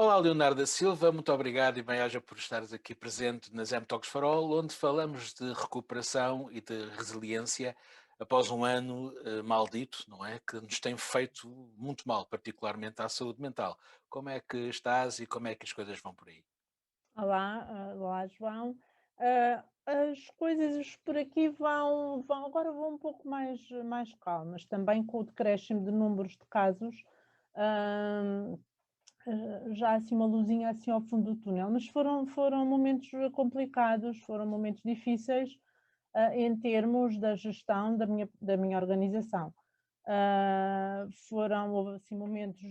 Olá, Leonardo da Silva, muito obrigado e bem-aja por estares aqui presente nas M-Talks Farol, onde falamos de recuperação e de resiliência após um ano maldito, não é? Que nos tem feito muito mal, particularmente à saúde mental. Como é que estás e como é que as coisas vão por aí? Olá João. As coisas por aqui vão um pouco mais calmas, também com o decréscimo de números de casos, ah, já assim uma luzinha assim ao fundo do túnel, mas foram momentos complicados, foram momentos difíceis, em termos da gestão da minha organização. Houve assim momentos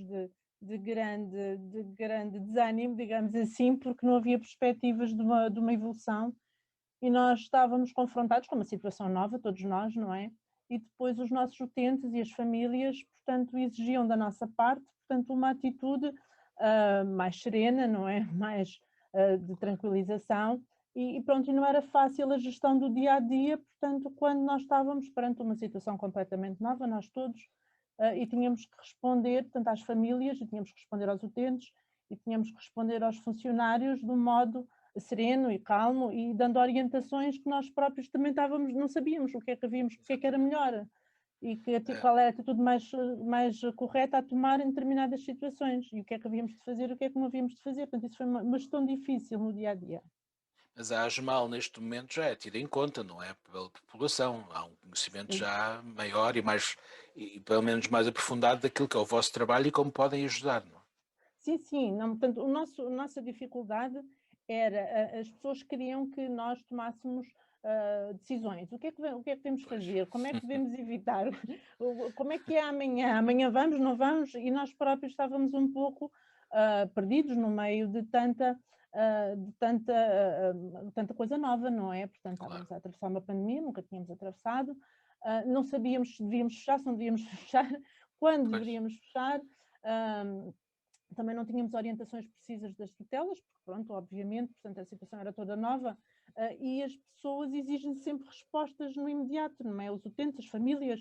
de grande desânimo, digamos assim, porque não havia perspectivas de uma evolução e nós estávamos confrontados com uma situação nova, todos nós, não é? E depois os nossos utentes e as famílias, portanto, exigiam da nossa parte, portanto, uma atitude mais serena, não é? Mais de tranquilização. E pronto, e não era fácil a gestão do dia a dia, portanto, quando nós estávamos perante uma situação completamente nova, nós todos, e tínhamos que responder, portanto, às famílias, e tínhamos que responder aos utentes, e tínhamos que responder aos funcionários de um modo sereno e calmo e dando orientações que nós próprios também não sabíamos o que é que havíamos, o que é que era Exatamente. melhor e Eh, qual era a atitude mais correta a tomar em determinadas situações e o que é que havíamos de fazer e o que é que não havíamos de fazer. Portanto, isso foi uma gestão difícil no dia a dia. mas a AGMAL neste momento já é tida em conta, não é? Pela população. Há um conhecimento já maior e mais, e pelo menos mais aprofundado daquilo que é o vosso trabalho e como podem ajudar, não é? Sim, sim, não, portanto, a nossa dificuldade era, as pessoas queriam que nós tomássemos decisões. O que é que devemos Pois. fazer? Como é que devemos evitar? Como é que é amanhã? Amanhã vamos, não vamos? E nós próprios estávamos um pouco perdidos no meio de tanta coisa nova, não é? Portanto, Claro. estávamos a atravessar uma pandemia, nunca tínhamos atravessado, não sabíamos se devíamos fechar, se não devíamos fechar, quando Pois. deveríamos fechar. ah, Também não tínhamos orientações precisas das tutelas, porque pronto, obviamente, portanto a situação era toda nova, e as pessoas exigem sempre respostas no imediato, não é? Os utentes, as famílias,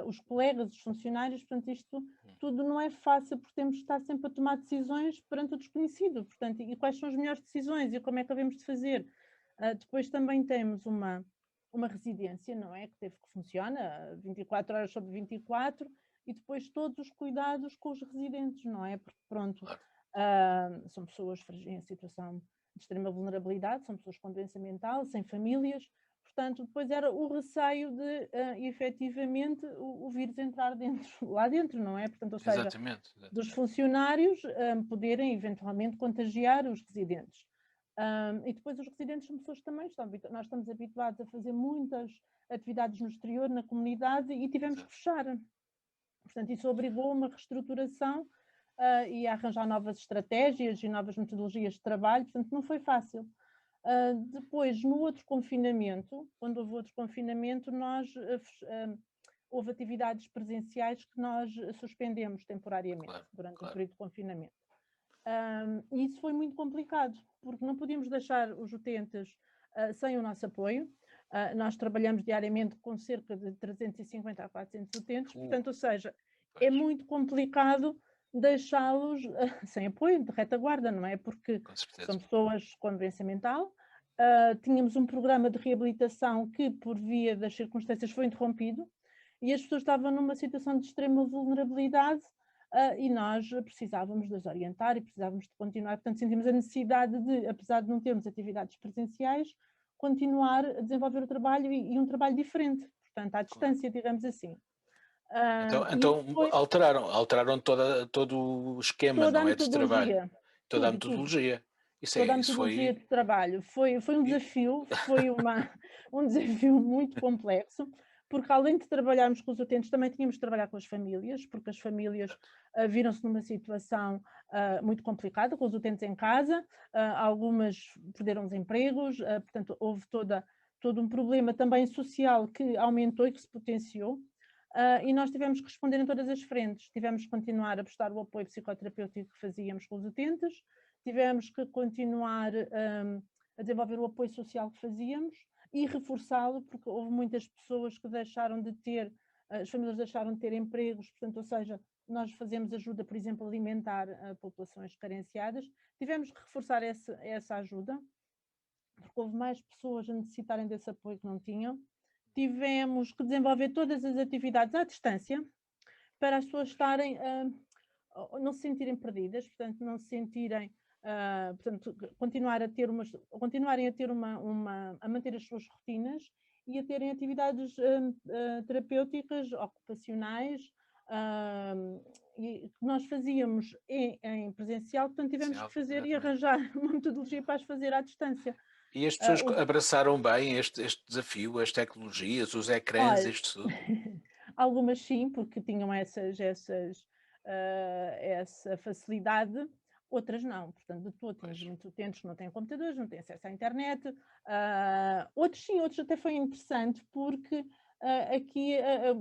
os colegas, os funcionários, portanto isto tudo não é fácil, porque temos de estar sempre a tomar decisões perante o desconhecido, portanto, e quais são as melhores decisões e como é que havemos de fazer. Depois também temos uma residência, não é? Que teve que funciona 24 horas sobre 24, e depois todos os cuidados com os residentes, não é? Porque, pronto, Claro. são pessoas em situação de extrema vulnerabilidade, são pessoas com doença mental, sem famílias, portanto, depois era o receio de, efetivamente, o vírus entrar lá dentro, não é? Portanto, ou seja, Exatamente, dos exatamente. funcionários poderem eventualmente contagiar os residentes. E depois os residentes são pessoas que também nós estamos habituados a fazer muitas atividades no exterior, na comunidade, e tivemos que Exato. fechar. Portanto, isso obrigou a uma reestruturação e a arranjar novas estratégias e novas metodologias de trabalho, portanto, não foi fácil. Depois, no outro confinamento, quando houve outro confinamento, houve atividades presenciais que nós suspendemos temporariamente Claro, durante o claro. período de confinamento. E isso foi muito complicado, porque não podíamos deixar os utentes sem o nosso apoio. Nós trabalhamos diariamente com cerca de 350 a 400 utentes, portanto, ou seja, é Pois, muito complicado deixá-los sem apoio, de retaguarda, não é? Porque com são certeza. pessoas com doença mental. Tínhamos um programa de reabilitação que, por via das circunstâncias, foi interrompido e as pessoas estavam numa situação de extrema vulnerabilidade. E nós precisávamos de as orientar e precisávamos de continuar, portanto sentimos a necessidade de, apesar de não termos atividades presenciais, continuar a desenvolver o trabalho e um trabalho diferente, portanto à Claro. distância, digamos assim. Então, E isso então foi alteraram todo o esquema, toda a não é, de trabalho, metodologia, toda a tudo. metodologia. Isso Toda a isso metodologia foi. de trabalho foi um e- desafio, um desafio muito complexo, porque além de trabalharmos com os utentes, também tínhamos de trabalhar com as famílias, porque as famílias viram-se numa situação muito complicada, com os utentes em casa, algumas perderam os empregos, portanto houve todo um problema também social que aumentou e que se potenciou. E nós tivemos que responder em todas as frentes, tivemos que continuar a prestar o apoio psicoterapêutico que fazíamos com os utentes, tivemos que continuar a desenvolver o apoio social que fazíamos e reforçá-lo, porque houve muitas pessoas que deixaram de ter as famílias deixaram de ter empregos, portanto, ou seja, nós fazemos ajuda, por exemplo, alimentar populações carenciadas. Tivemos que reforçar essa ajuda, porque houve mais pessoas a necessitarem desse apoio que não tinham. Tivemos que desenvolver todas as atividades à distância, para as pessoas estarem, não se sentirem perdidas, portanto, não se sentirem, portanto, continuarem a ter a manter as suas rotinas e a terem atividades terapêuticas, ocupacionais, e que nós fazíamos em presencial, portanto, tivemos que fazer e arranjar uma metodologia para as fazer à distância. E as pessoas abraçaram bem este desafio, as tecnologias, os ecrãs, Olha, isto tudo? Algumas sim, porque tinham essa facilidade, outras não. Portanto, de todo, tínhamos muitos utentes que não têm computadores, não têm acesso à internet. Outros sim, outros até foi interessante, porque aqui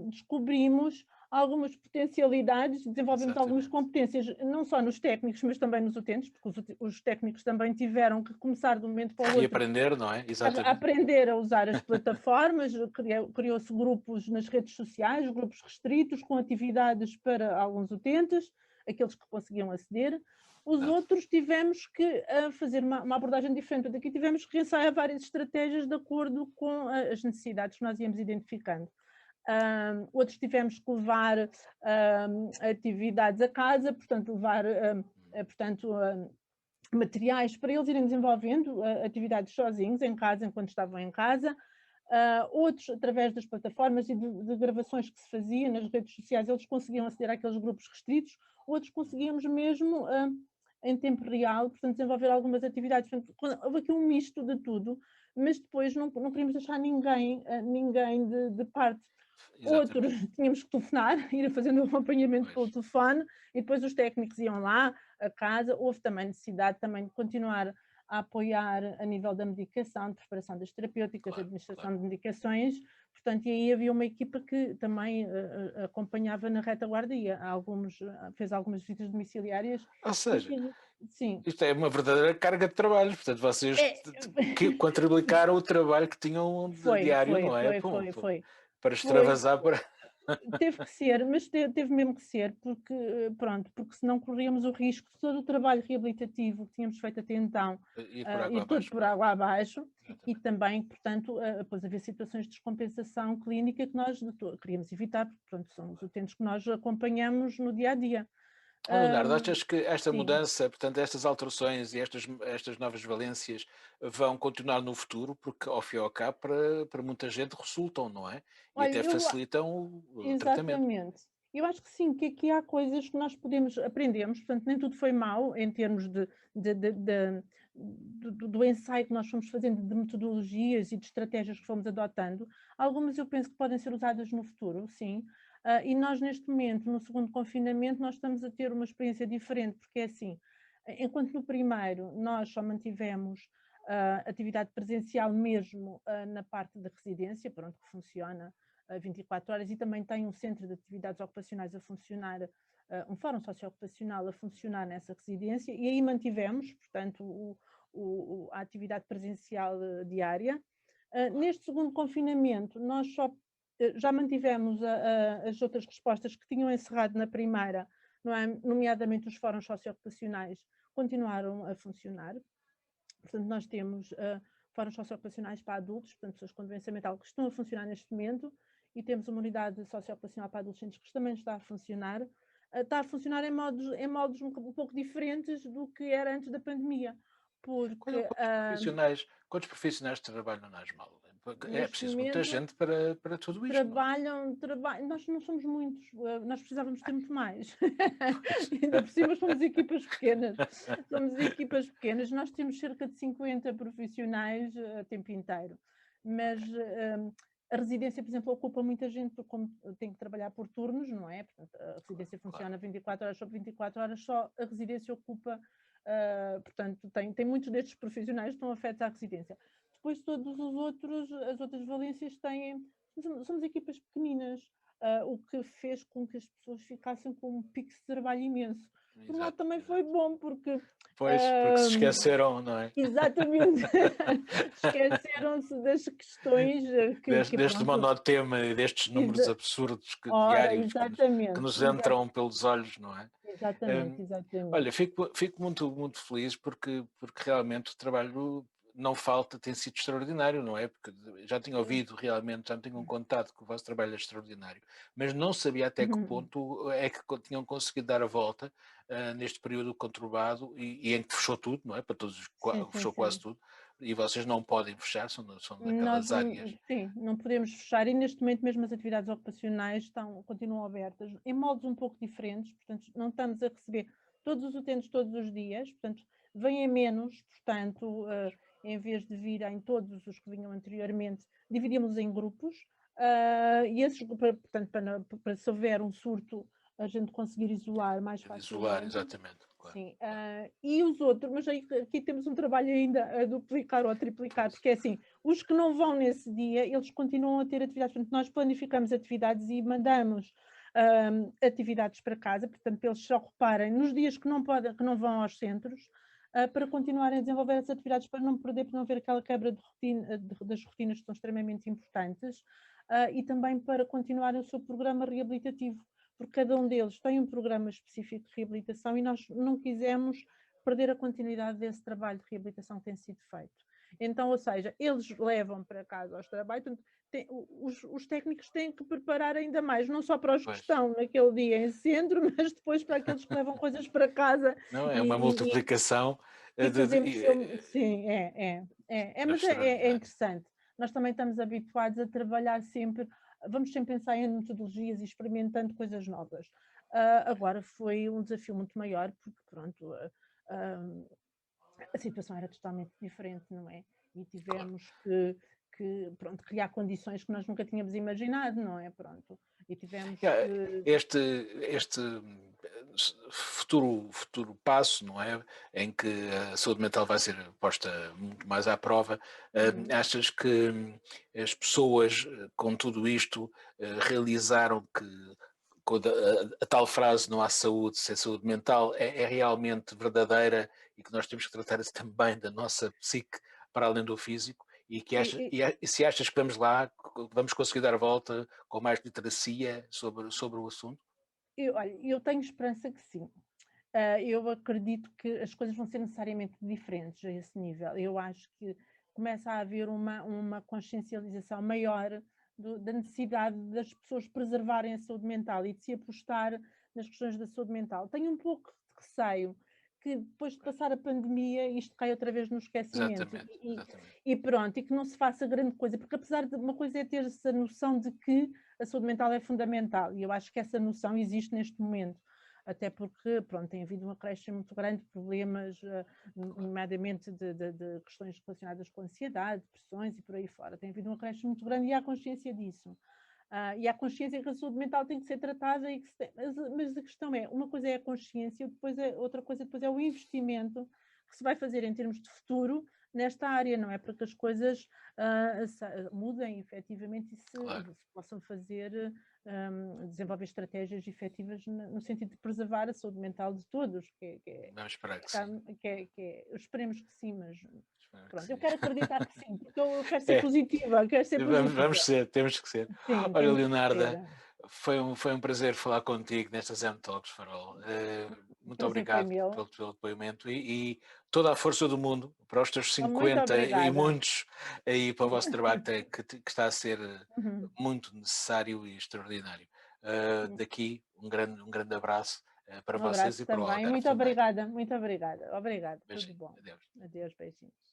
descobrimos algumas potencialidades, desenvolvemos algumas competências, não só nos técnicos, mas também nos utentes, porque os técnicos também tiveram que começar de um momento para o outro. E aprender, não é? A aprender a usar as plataformas, criou-se grupos nas redes sociais, grupos restritos, com atividades para alguns utentes, aqueles que conseguiam aceder. Os outros tivemos que fazer uma abordagem diferente. Aqui tivemos que ensaiar várias estratégias de acordo com as necessidades que nós íamos identificando. Outros tivemos que levar atividades a casa, portanto, levar materiais para eles irem desenvolvendo atividades sozinhos em casa, enquanto estavam em casa. Outros, através das plataformas e de gravações que se fazia nas redes sociais, eles conseguiam aceder àqueles grupos restritos. Outros conseguíamos mesmo em tempo real, portanto, desenvolver algumas atividades. Portanto, houve aqui um misto de tudo, mas depois não queríamos deixar ninguém de parte. Exatamente. Outros tínhamos que telefonar, ir fazendo o acompanhamento pelo telefone, e depois os técnicos iam lá a casa. Houve também necessidade também de continuar a apoiar a nível da medicação, de preparação das terapêuticas, de administração de medicações, portanto, e aí havia uma equipa que também acompanhava na retaguardia, fez algumas visitas domiciliárias. Ou seja, sim. Isto é uma verdadeira carga de trabalho, portanto, vocês que quadruplicaram o trabalho que tinham diário, não é? Foi. Para extravasar para... Teve que ser, mas teve mesmo que ser, porque, pronto, porque senão corríamos o risco de todo o trabalho reabilitativo que tínhamos feito até então ir todo por água abaixo. E também, portanto, depois haver situações de descompensação clínica que nós queríamos evitar, porque, pronto, são os utentes que nós acompanhamos no dia-a-dia. Leonardo, achas que esta mudança, portanto, estas alterações e estas novas valências vão continuar no futuro? Porque, ao fim e ao cabo, para muita gente resultam, não é? E até facilitam o tratamento. Exatamente. Eu acho que sim, que aqui há coisas que nós aprendemos, portanto, nem tudo foi mau em termos do ensaio que nós fomos fazendo, de metodologias e de estratégias que fomos adotando. Algumas eu penso que podem ser usadas no futuro, sim. E nós, neste momento, no segundo confinamento, nós estamos a ter uma experiência diferente, porque é assim, enquanto no primeiro nós só mantivemos atividade presencial mesmo na parte da residência, pronto, que funciona 24 horas, e também tem um centro de atividades ocupacionais a funcionar, um fórum socioocupacional a funcionar nessa residência, e aí mantivemos, portanto, a atividade presencial diária. Neste segundo confinamento, nós já mantivemos as outras respostas que tinham encerrado na primeira, não é? Nomeadamente os fóruns socioocupacionais, continuaram a funcionar. Portanto, nós temos fóruns socioocupacionais para adultos, portanto, pessoas com doença mental, que estão a funcionar neste momento, e temos uma unidade socioocupacional para adolescentes que também está a funcionar. Está a funcionar em modos um pouco diferentes do que era antes da pandemia. Porque, quantos profissionais trabalham na ASMAL? É preciso muita gente para tudo isto. Trabalham, nós não somos muitos, nós precisávamos ter muito mais. Ainda por cima somos equipas pequenas. Nós temos cerca de 50 profissionais a tempo inteiro. Mas a residência, por exemplo, ocupa muita gente, porque como tem que trabalhar por turnos, não é? Portanto, a residência funciona 24 horas sobre 24 horas, só a residência ocupa, portanto, tem muitos destes profissionais que estão afetos à residência. Depois todos as outras valências somos equipas pequeninas, o que fez com que as pessoas ficassem com um pico de trabalho imenso. Por um lado Exato, também exato. foi bom, porque Pois, porque se esqueceram, não é? exatamente, esqueceram-se das questões que Deste pronto, monotema e destes números exa absurdos ora, diários que exatamente, nos entram pelos olhos, não é? exatamente, Olha, exatamente. fico muito, muito feliz porque realmente o trabalho não falta, tem sido extraordinário, não é? Porque já tinha ouvido realmente, já me tinham contado que o vosso trabalho é extraordinário, mas não sabia até que ponto é que tinham conseguido dar a volta neste período conturbado e em que fechou tudo, não é? Para todos, Sim, sim, fechou quase sim. tudo, e vocês não podem fechar, são Nós daquelas não, áreas. sim, não podemos fechar e neste momento mesmo as atividades ocupacionais continuam abertas em moldes um pouco diferentes, portanto não estamos a receber todos os utentes todos os dias, portanto vêm menos, portanto em vez de virem todos os que vinham anteriormente, dividimos em grupos e esses, portanto para se houver um surto a gente conseguir isolar mais Isolar, facilmente. exatamente. Claro. Sim, e os outros, mas aqui temos um trabalho ainda a duplicar ou a triplicar, porque é assim, os que não vão nesse dia, eles continuam a ter atividades, portanto nós planificamos atividades e mandamos atividades para casa, portanto eles só reparem nos dias que não podem, que não vão aos centros, para continuarem a desenvolver as atividades, para não perder, para não haver aquela quebra de rotina, das rotinas que são extremamente importantes, e também para continuarem o seu programa reabilitativo, porque cada um deles tem um programa específico de reabilitação e nós não quisemos perder a continuidade desse trabalho de reabilitação que tem sido feito. Então, ou seja, eles levam para casa aos trabalhos, os técnicos têm que preparar ainda mais, não só para os que estão naquele dia em centro, mas depois para aqueles que levam coisas para casa. Não, é uma multiplicação. Sim, mas é interessante. Nós também estamos habituados a trabalhar sempre, vamos sempre pensar em metodologias e experimentando coisas novas. Agora foi um desafio muito maior, porque pronto, a situação era totalmente diferente, não é? E tivemos que pronto, criar condições que nós nunca tínhamos imaginado, não é? Pronto. E tivemos que... Este futuro passo, não é? Em que a saúde mental vai ser posta muito mais à prova, achas que as pessoas com tudo isto realizaram que a tal frase não há saúde sem saúde mental é realmente verdadeira e que nós temos que tratar também da nossa psique para além do físico? E se achas que vamos conseguir dar a volta com mais literacia sobre o assunto? Olha, eu tenho esperança que sim. Eu acredito que as coisas vão ser necessariamente diferentes a esse nível. Eu acho que começa a haver uma consciencialização maior da necessidade das pessoas preservarem a saúde mental e de se apostar nas questões da saúde mental. Tenho um pouco de receio que depois de passar a pandemia isto cai outra vez no esquecimento. Exatamente. E pronto, e que não se faça grande coisa, porque apesar de uma coisa é ter essa noção de que a saúde mental é fundamental, e eu acho que essa noção existe neste momento, até porque pronto, tem havido um acréscimo muito grande de problemas, nomeadamente de questões relacionadas com ansiedade, depressões e por aí fora, tem havido um acréscimo muito grande e há consciência disso. E há consciência que a saúde mental tem que ser tratada, mas a questão é, uma coisa é a consciência, outra coisa depois é o investimento que se vai fazer em termos de futuro nesta área, não é? Para que as coisas mudem efetivamente e se possam fazer, desenvolver estratégias efetivas no sentido de preservar a saúde mental de todos. Vamos esperar que sim. Esperemos que sim, mas pronto, eu quero acreditar que sim, porque eu quero ser positiva, quero ser positiva. Vamos ser, temos que ser. Sim, olha, Leonarda, foi um prazer falar contigo nestas M-Talks, Farol. Muito obrigado pelo depoimento e toda a força do mundo para os teus 50 e muitos aí para o vosso trabalho que está a ser muito necessário e extraordinário. Daqui, um grande abraço para vocês e para o Algarve. Muito obrigada, muito obrigada. Obrigada, tudo bom. Adeus, beijinhos.